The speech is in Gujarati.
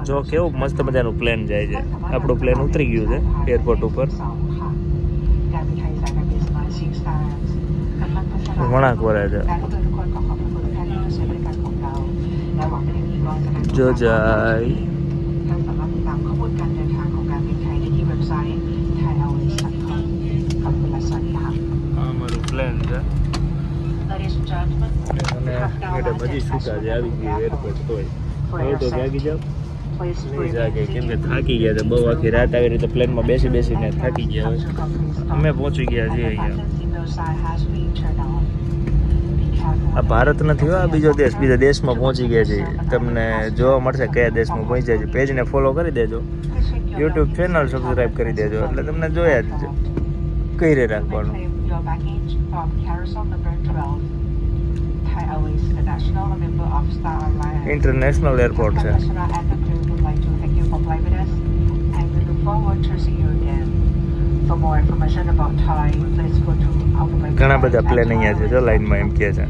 જો કેવું મસ્ત મજાનું પ્લેન જાય છે. આપણું પ્લેન ઉતરી ગયું છે એરપોર્ટ ઉપર. વળાંક વળે છે. જો જાય અમારું પ્લેન છે અને મેડમ હજી છૂટા છે આવી ગયું એરપોર્ટ તોય હવે તો જાગી જાવ નહીં જાગે કેમ કે થાકી ગયા છે બહુ આખી રાત આવી રીતે પ્લેનમાં બેસીને થાકી ગયા હોય. અમે પહોંચી ગયા છીએ અહીંયા. આ ભારત નથી હો, આ બીજો દેશ. બીજા દેશમાં પહોંચી ગયા છે. તમને જોવા મળશે કયા દેશમાં પહોંચ્યા છે. પેજને ફોલો કરી દેજો, યુટ્યુબ ચેનલ સબસ્ક્રાઈબ કરી દેજો એટલે તમને જોયા જ કરી રાખવાનું. ઇન્ટરનેશનલ એરપોર્ટ છે. ઘણા બધા પ્લેન અહીંયા છે જો લાઈનમાં એમ કહે છે.